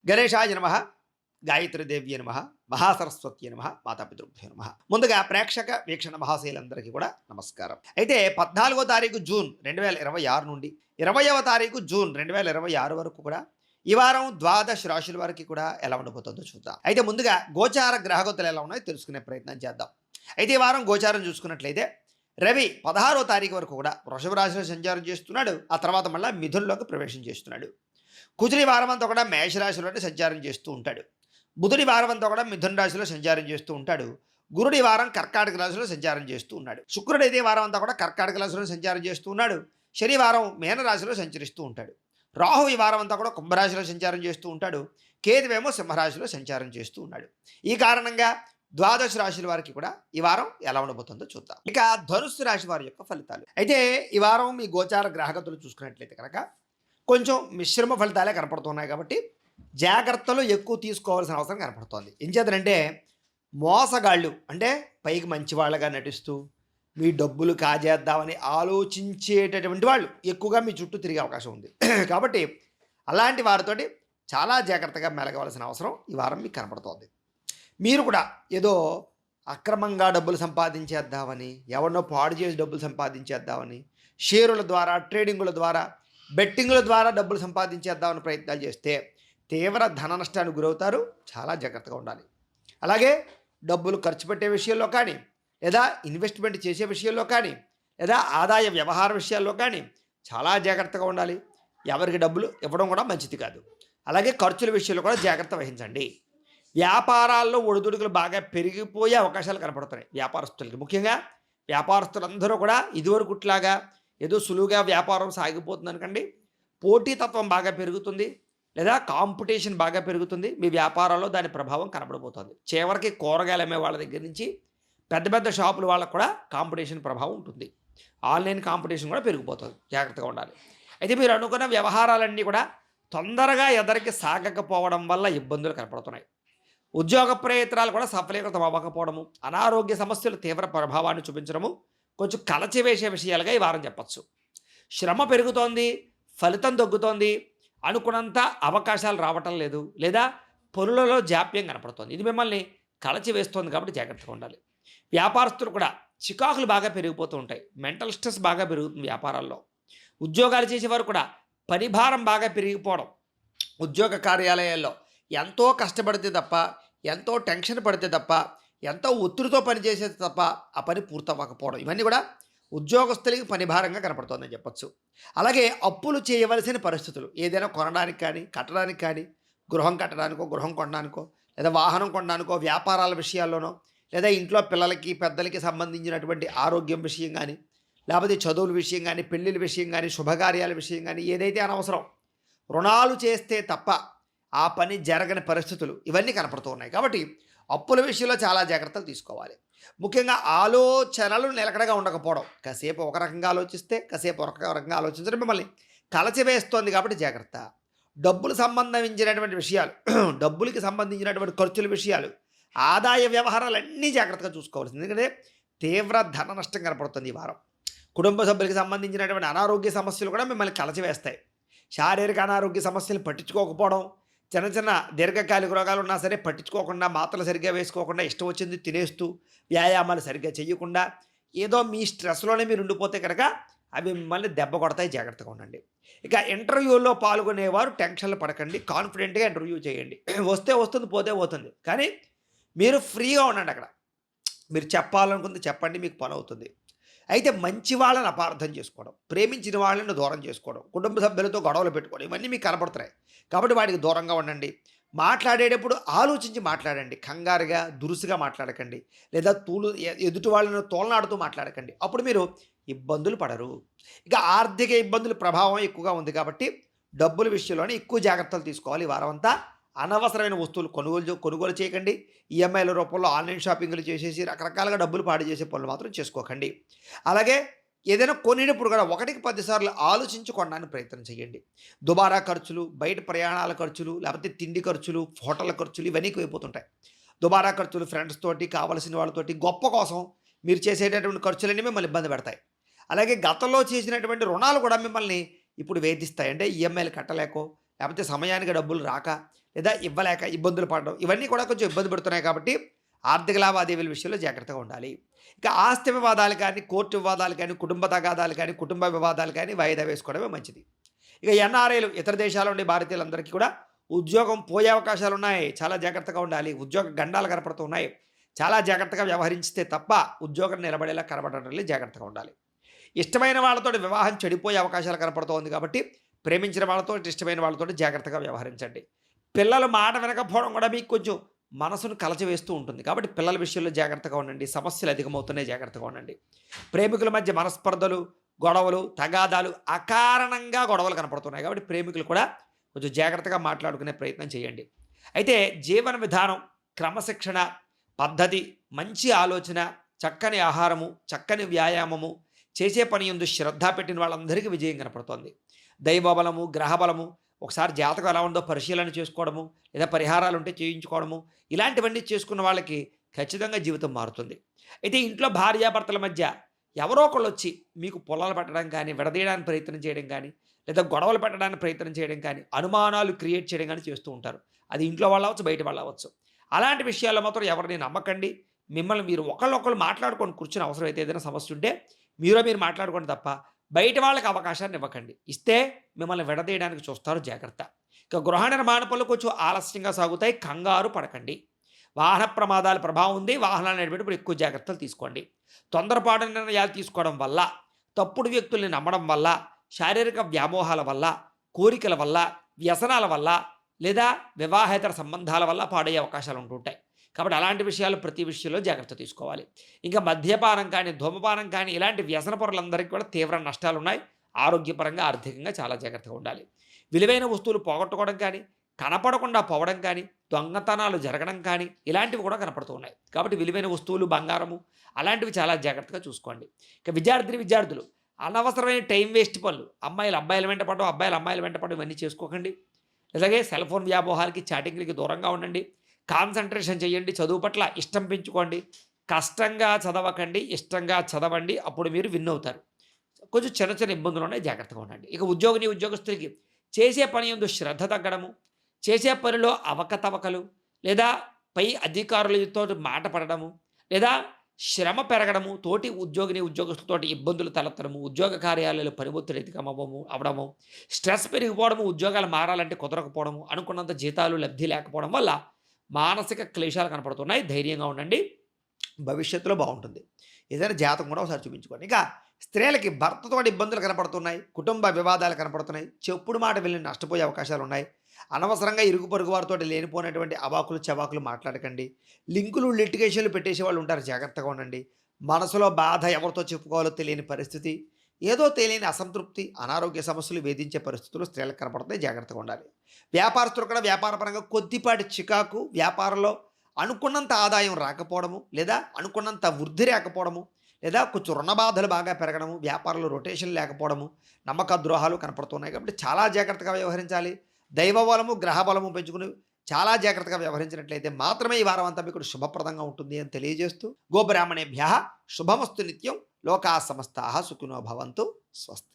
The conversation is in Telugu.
గణేశాయ నమః, గాయత్రీదేవ్యే నమః, మహాసరస్వత్యే నమః, మాతాపితృభ్యో నమః. ముందుగా ప్రేక్షక వీక్షణ మహాశయులందరికీ కూడా నమస్కారం. అయితే 14వ తారీఖు జూన్ 2026 నుండి 20వ తారీఖు జూన్ 2026 వరకు కూడా ఈ వారం ద్వాదశ రాశుల వారికి కూడా ఎలా ఉండబోతుందో చూద్దాం. అయితే ముందుగా గోచార గ్రహగతులు ఎలా ఉన్నాయో తెలుసుకునే ప్రయత్నం చేద్దాం. అయితే ఈ వారం గోచారం చూసుకున్నట్లయితే రవి 16వ తారీఖు వరకు కూడా వృషభ రాశిలో సంచారం చేస్తున్నాడు. ఆ తర్వాత మళ్ళీ మిథునంలోకి ప్రవేశం చేస్తున్నాడు. కుజుడి వారం అంతా కూడా మేషరాశిలోనే సంచారం చేస్తూ ఉంటాడు. బుధుడి వారం అంతా కూడా మిథున రాశిలో సంచారం చేస్తూ ఉంటాడు. గురుడి వారం కర్కాటక రాశిలో సంచారం చేస్తూ ఉన్నాడు. శుక్రుడు అయితే వారం అంతా కూడా కర్కాటక రాశిలో సంచారం చేస్తూ ఉన్నాడు. శనివారం మీనరాశిలో సంచరిస్తూ ఉంటాడు. రాహు ఈ వారం అంతా కూడా కుంభరాశిలో సంచారం చేస్తూ ఉంటాడు. కేతువేమో సింహరాశిలో సంచారం చేస్తూ ఉన్నాడు. ఈ కారణంగా ద్వాదశ రాశుల వారికి కూడా ఈ వారం ఎలా ఉండబోతుందో చూద్దాం. ఇక ధనుస్సు రాశి వారి యొక్క ఫలితాలు. అయితే ఈ వారం మీ గోచార గ్రహగతులు చూసుకున్నట్లయితే కనుక కొంచెం మిశ్రమ ఫలితాలే కనపడుతున్నాయి. కాబట్టి జాగ్రత్తలు ఎక్కువ తీసుకోవాల్సిన అవసరం కనపడుతోంది. ఏం చేద్దంటే మోసగాళ్ళు అంటే పైకి మంచి వాళ్ళగా నటిస్తూ మీ డబ్బులు కాజేద్దామని ఆలోచించేటటువంటి వాళ్ళు ఎక్కువగా మీ చుట్టూ తిరిగే అవకాశం ఉంది. కాబట్టి అలాంటి వారితోటి చాలా జాగ్రత్తగా మెలగవలసిన అవసరం ఈ వారం మీకు కనపడుతోంది. మీరు కూడా ఏదో అక్రమంగా డబ్బులు సంపాదించేద్దామని, ఎవరినో పాడు చేసి డబ్బులు సంపాదించేద్దామని, షేరుల ద్వారా, ట్రేడింగుల ద్వారా, బెట్టింగుల ద్వారా డబ్బులు సంపాదించేద్దామని ప్రయత్నాలు చేస్తే తీవ్ర ధన నష్టానికి గురవుతారు. చాలా జాగ్రత్తగా ఉండాలి. అలాగే డబ్బులు ఖర్చు పెట్టే విషయంలో కానీ, లేదా ఇన్వెస్ట్మెంట్ చేసే విషయంలో కానీ, లేదా ఆదాయ వ్యవహార విషయాల్లో కానీ చాలా జాగ్రత్తగా ఉండాలి. ఎవరికి డబ్బులు ఇవ్వడం కూడా మంచిది కాదు. అలాగే ఖర్చుల విషయంలో కూడా జాగ్రత్త వహించండి. వ్యాపారాల్లో ఒడిదుడుకులు బాగా పెరిగిపోయే అవకాశాలు కనపడుతున్నాయి వ్యాపారస్తులకి. ముఖ్యంగా వ్యాపారస్తులందరూ కూడా ఇదివరకుట్లాగా ఏదో సులువుగా వ్యాపారం సాగిపోతుంది అనకండి. పోటీతత్వం బాగా పెరుగుతుంది, లేదా కాంపిటీషన్ బాగా పెరుగుతుంది. మీ వ్యాపారాల్లో దాని ప్రభావం కనపడబోతుంది. చివరికి కూరగాయలు అమ్మే వాళ్ళ దగ్గర నుంచి పెద్ద పెద్ద షాపుల వాళ్ళకు కూడా కాంపిటీషన్ ప్రభావం ఉంటుంది. ఆన్లైన్ కాంపిటీషన్ కూడా పెరిగిపోతుంది. జాగ్రత్తగా ఉండాలి. అయితే మీరు అనుకున్న వ్యవహారాలన్నీ కూడా తొందరగా ఎదరికి సాగకపోవడం వల్ల ఇబ్బందులు కనపడుతున్నాయి. ఉద్యోగ ప్రయత్నాలు కూడా సఫలీకృతం అవ్వకపోవడము, అనారోగ్య సమస్యలు తీవ్ర ప్రభావాన్ని చూపించడము కొంచెం కలచివేసే విషయాలుగా ఈ వారం చెప్పచ్చు. శ్రమ పెరుగుతోంది, ఫలితం తగ్గుతోంది, అనుకున్నంత అవకాశాలు రావటం లేదు, లేదా పనులలో జాప్యం కనపడుతోంది. ఇది మిమ్మల్ని కలచివేస్తోంది. కాబట్టి జాగ్రత్తగా ఉండాలి. వ్యాపారస్తులు కూడా చికాకులు బాగా పెరిగిపోతూ ఉంటాయి. మెంటల్ స్ట్రెస్ బాగా పెరుగుతుంది వ్యాపారాల్లో. ఉద్యోగాలు చేసేవారు కూడా పనిభారం బాగా పెరిగిపోవడం, ఉద్యోగ కార్యాలయాల్లో ఎంతో కష్టపడితే తప్ప, ఎంతో టెన్షన్ పడితే తప్ప, ఎంతో ఒత్తిడితో పనిచేసేది తప్ప ఆ పని పూర్తవ్వకపోవడం, ఇవన్నీ కూడా ఉద్యోగస్తులకి పని భారంగా కనపడుతోందని చెప్పచ్చు. అలాగే అప్పులు చేయవలసిన పరిస్థితులు, ఏదైనా కొనడానికి కానీ, కట్టడానికి కానీ, గృహం కట్టడానికో, గృహం కొనడానికో, లేదా వాహనం కొనడానికో, వ్యాపారాల విషయాల్లోనో, లేదా ఇంట్లో పిల్లలకి పెద్దలకి సంబంధించినటువంటి ఆరోగ్యం విషయం కానీ, లేకపోతే చదువుల విషయం కానీ, పెళ్ళిళ్ళ విషయం కానీ, శుభకార్యాల విషయం కానీ, ఏదైతే అనవసరం రుణాలు చేస్తే తప్ప ఆ పని జరగని పరిస్థితులు ఇవన్నీ కనపడుతూ ఉన్నాయి. కాబట్టి అప్పుల విషయంలో చాలా జాగ్రత్తలు తీసుకోవాలి. ముఖ్యంగా ఆలోచనలు నిలకడగా ఉండకపోవడం, కాసేపు ఒక రకంగా ఆలోచిస్తే కాసేపు ఒక రకంగా ఆలోచించడం మిమ్మల్ని కలచివేస్తోంది. కాబట్టి జాగ్రత్త. డబ్బులు సంబంధించినటువంటి విషయాలు, డబ్బులకి సంబంధించినటువంటి ఖర్చుల విషయాలు, ఆదాయ వ్యవహారాలన్నీ జాగ్రత్తగా చూసుకోవాల్సింది. ఎందుకంటే తీవ్ర ధన నష్టం కనపడుతుంది ఈ వారం. కుటుంబ సభ్యులకి సంబంధించినటువంటి అనారోగ్య సమస్యలు కూడా మిమ్మల్ని కలచివేస్తాయి. శారీరక అనారోగ్య సమస్యలు పట్టించుకోకపోవడం, చిన్న చిన్న దీర్ఘకాలిక రోగాలు ఉన్నా సరే పట్టించుకోకుండా, మాత్రలు సరిగ్గా వేసుకోకుండా, ఇష్టం వచ్చింది తినేస్తూ, వ్యాయామాలు సరిగ్గా చేయకుండా, ఏదో మీ స్ట్రెస్లోనే మీరు ఉండిపోతే కనుక అవి మిమ్మల్ని దెబ్బ కొడతాయి. జాగ్రత్తగా ఉండండి. ఇక ఇంటర్వ్యూలో పాల్గొనేవారు టెన్షన్లు పడకండి. కాన్ఫిడెంట్గా ఇంటర్వ్యూ చేయండి. వస్తే వస్తుంది, పోతే పోతుంది. కానీ మీరు ఫ్రీగా ఉండండి. అక్కడ మీరు చెప్పాలనుకుంది చెప్పండి, మీకు పని అవుతుంది. అయితే మంచి వాళ్ళని అపార్థం చేసుకోవడం, ప్రేమించిన వాళ్ళని దూరం చేసుకోవడం, కుటుంబ సభ్యులతో గొడవలు పెట్టుకోవడం, ఇవన్నీ మీకు కనపడుతున్నాయి. కాబట్టి వాటికి దూరంగా ఉండండి. మాట్లాడేటప్పుడు ఆలోచించి మాట్లాడండి. కంగారుగా, దురుసుగా మాట్లాడకండి, లేదా ఎదుటి వాళ్ళను తోలనాడుతూ మాట్లాడకండి. అప్పుడు మీరు ఇబ్బందులు పడరు. ఇక ఆర్థిక ఇబ్బందుల ప్రభావం ఎక్కువగా ఉంది. కాబట్టి డబ్బుల విషయంలోనే ఎక్కువ జాగ్రత్తలు తీసుకోవాలి. ఈ వారం అంతా అనవసరమైన వస్తువులు కొనుగోలు చేయకండి. ఈఎంఐల రూపంలో ఆన్లైన్ షాపింగ్లు చేసేసి రకరకాలుగా డబ్బులు పాడు చేసే పనులు మాత్రం చేసుకోకండి. అలాగే ఏదైనా కొనేటప్పుడు కూడా 1కి 10 సార్లు ఆలోచించి కొనడానికి ప్రయత్నం చేయండి. దుబారా ఖర్చులు, బయట ప్రయాణాల ఖర్చులు, లేకపోతే తిండి ఖర్చులు, హోటళ్ళ ఖర్చులు ఇవన్నీ ఎక్కువైపోతుంటాయి. దుబారా ఖర్చులు, ఫ్రెండ్స్ తోటి, కావలసిన వాళ్ళతోటి, గొప్ప కోసం మీరు చేసేటటువంటి ఖర్చులన్నీ మిమ్మల్ని ఇబ్బంది పెడతాయి. అలాగే గతంలో చేసినటువంటి రుణాలు కూడా మిమ్మల్ని ఇప్పుడు వేధిస్తాయి. అంటే ఈఎంఐలు కట్టలేకో, లేకపోతే సమయానికి డబ్బులు రాక, లేదా ఇవ్వలేక ఇబ్బందులు పడడం ఇవన్నీ కూడా కొంచెం ఇబ్బంది పెడుతున్నాయి కాబట్టి ఆర్థిక లావాదేవీల విషయంలో జాగ్రత్తగా ఉండాలి. ఇక ఆస్తి వివాదాలు కానీ, కోర్టు వివాదాలు కానీ, కుటుంబ తగాదాలు కానీ, కుటుంబ వివాదాలు కానీ వాయిదా వేసుకోవడమే మంచిది. ఇక ఎన్ఆర్ఐలు ఇతర దేశాల నుండి భారతీయులందరికీ కూడా ఉద్యోగం పోయే అవకాశాలున్నాయి. చాలా జాగ్రత్తగా ఉండాలి. ఉద్యోగ గండాలు కనపడుతున్నాయి. చాలా జాగ్రత్తగా వ్యవహరించితే తప్ప ఉద్యోగం నిలబడేలా కనబడటం లేదు. జాగ్రత్తగా ఉండాలి. ఇష్టమైన వాళ్ళతోటి వివాహం చెడిపోయే అవకాశాలు కనపడుతోంది కాబట్టి ప్రేమించిన వాళ్ళతో ఇష్టమైన వాళ్ళతో జాగ్రత్తగా వ్యవహరించండి. పిల్లలు మాట వినకపోవడం కూడా మీకు కొంచెం మనసును కలచివేస్తూ ఉంటుంది. కాబట్టి పిల్లల విషయంలో జాగ్రత్తగా ఉండండి. సమస్యలు అధికమవుతున్నాయి. జాగ్రత్తగా ఉండండి. ప్రేమికుల మధ్య మనస్పర్ధలు, గొడవలు, తగాదాలు అకారణంగా గొడవలు కనపడుతున్నాయి. కాబట్టి ప్రేమికులు కూడా కొంచెం జాగ్రత్తగా మాట్లాడుకునే ప్రయత్నం చేయండి. అయితే జీవన విధానం, క్రమశిక్షణ, పద్ధతి, మంచి ఆలోచన, చక్కని ఆహారము, చక్కని వ్యాయామము, చేసే పని యందు శ్రద్ధ పెట్టిన వాళ్ళందరికీ విజయం కనపడుతోంది. దైవబలము, గ్రహబలము, ఒకసారి జాతకం ఎలా ఉందో పరిశీలన చేసుకోవడము, లేదా పరిహారాలు ఉంటే చేయించుకోవడము, ఇలాంటివన్నీ చేసుకున్న వాళ్ళకి ఖచ్చితంగా జీవితం మారుతుంది. అయితే ఇంట్లో భార్యాభర్తల మధ్య ఎవరో ఒకళ్ళు వచ్చి మీకు పొలాలు పెట్టడం కానీ, విడదీయడానికి ప్రయత్నం చేయడం కానీ, లేదా గొడవలు పెట్టడానికి ప్రయత్నం చేయడం కానీ, అనుమానాలు క్రియేట్ చేయడం కానీ చేస్తూ ఉంటారు. అది ఇంట్లో వాళ్ళు అవ్వచ్చు, బయట వాళ్ళు అవ్వచ్చు. అలాంటి విషయాల్లో మాత్రం ఎవరిని నమ్మకండి. మిమ్మల్ని మీరు ఒకళ్ళొకళ్ళు మాట్లాడుకొని కూర్చుని అవసరం అయితే ఏదైనా సమస్య ఉంటే మీరు మాట్లాడుకోండి తప్ప బయట వాళ్ళకి అవకాశాన్ని ఇవ్వకండి. ఇస్తే మిమ్మల్ని విడదీయడానికి చూస్తారు. జాగ్రత్త. ఇక గృహ నిర్మాణ పనులు కొంచెం ఆలస్యంగా సాగుతాయి. కంగారు పడకండి. వాహన ప్రమాదాల ప్రభావం ఉంది. వాహనాలు నడిపేటప్పుడు ఎక్కువ జాగ్రత్తలు తీసుకోండి. తొందరపాటు నిర్ణయాలు తీసుకోవడం వల్ల, తప్పుడు వ్యక్తుల్ని నమ్మడం వల్ల, శారీరక వ్యామోహాల వల్ల, కోరికల వల్ల, వ్యసనాల వల్ల, లేదా వివాహేతర సంబంధాల వల్ల పాడయ్యే అవకాశాలు ఉంటుంటాయి. కాబట్టి అలాంటి విషయాలు ప్రతి విషయంలో జాగ్రత్త తీసుకోవాలి. ఇంకా మద్యపానం కానీ, ధూమపానం కానీ ఇలాంటి వ్యసన పరులందరికీ కూడా తీవ్ర నష్టాలు ఉన్నాయి. ఆరోగ్యపరంగా, ఆర్థికంగా చాలా జాగ్రత్తగా ఉండాలి. విలువైన వస్తువులు పోగొట్టుకోవడం కానీ, కనపడకుండా పోవడం కానీ, దొంగతనాలు జరగడం కానీ ఇలాంటివి కూడా కనపడుతూ ఉన్నాయి. కాబట్టి విలువైన వస్తువులు, బంగారము అలాంటివి చాలా జాగ్రత్తగా చూసుకోండి. ఇక విద్యార్థులు అనవసరమైన టైం వేస్ట్ పనులు, అమ్మాయిలు అబ్బాయిల వెంట పడడం, అబ్బాయిలు అమ్మాయిల వెంట పడడం ఇవన్నీ చేసుకోకండి. అలాగే సెల్ ఫోన్ వ్యామోహాలకి, చాటింగ్లకి దూరంగా ఉండండి. కాన్సన్ట్రేషన్ చేయండి. చదువు పట్ల ఇష్టం పెంచుకోండి. కష్టంగా చదవకండి, ఇష్టంగా చదవండి. అప్పుడు మీరు విన్ అవుతారు. కొంచెం చిన్న చిన్న ఇబ్బందులు ఉన్నాయి. జాగ్రత్తగా ఉండండి. ఇక ఉద్యోగస్తులకి చేసే పని యందు శ్రద్ధ తగ్గడము, చేసే పనిలో అవకతవకలు, లేదా పై అధికారులతో మాట పడడము, లేదా శ్రమ పెరగడము, తోటి ఉద్యోగస్తులతోటి ఇబ్బందులు తలెత్తడము, ఉద్యోగ కార్యాలయాలు పనిఒత్తిడి అవడము, స్ట్రెస్ పెరిగిపోవడము, ఉద్యోగాలు మారాలంటే కుదరకపోవడము, అనుకున్నంత జీతాలు లబ్ధి లేకపోవడం వల్ల మానసిక క్లేశాలు కనపడుతున్నాయి. ధైర్యంగా ఉండండి. భవిష్యత్తులో బాగుంటుంది. ఏదైనా జాతకం కూడా ఒకసారి చూపించుకోండి. ఇక స్త్రీలకి భర్తతో ఇబ్బందులు కనపడుతున్నాయి. కుటుంబ వివాదాలు కనపడుతున్నాయి. చెప్పుడు మాట వెళ్ళి నష్టపోయే అవకాశాలు ఉన్నాయి. అనవసరంగా ఇరుగు పొరుగు వారితో లేనిపోయినటువంటి అవాకులు చవాకులు మాట్లాడకండి. లింకులు, లిటిగేషన్లు పెట్టేసే వాళ్ళు ఉంటారు. జాగ్రత్తగా ఉండండి. మనసులో బాధ ఎవరితో చెప్పుకోవాలో తెలియని పరిస్థితి, ఏదో తెలియని అసంతృప్తి, అనారోగ్య సమస్యలు వేధించే పరిస్థితులు స్త్రీలకు కనపడుతున్నాయి. జాగ్రత్తగా ఉండాలి. వ్యాపారస్తులు కూడా వ్యాపారపరంగా కొద్దిపాటి చికాకు, వ్యాపారంలో అనుకున్నంత ఆదాయం రాకపోవడము, లేదా అనుకున్నంత వృద్ధి రాకపోవడము, లేదా కొంచెం రుణ బాధలు బాగా పెరగడము, వ్యాపారంలో రొటేషన్ లేకపోవడము, నమ్మక ద్రోహాలు కనపడుతున్నాయి. కాబట్టి చాలా జాగ్రత్తగా వ్యవహరించాలి. దైవబలము, గ్రహబలము పెంచుకుని చాలా జాగ్రత్తగా వ్యవహరించినట్లయితే మాత్రమే ఈ వారం అంతా మీకు శుభప్రదంగా ఉంటుంది అని తెలియజేస్తూ, గోబ్రాహ్మణేభ్యః శుభమస్తు నిత్యం. లోకా సమస్తాః సుఖినో భవంతు. స్వస్తి.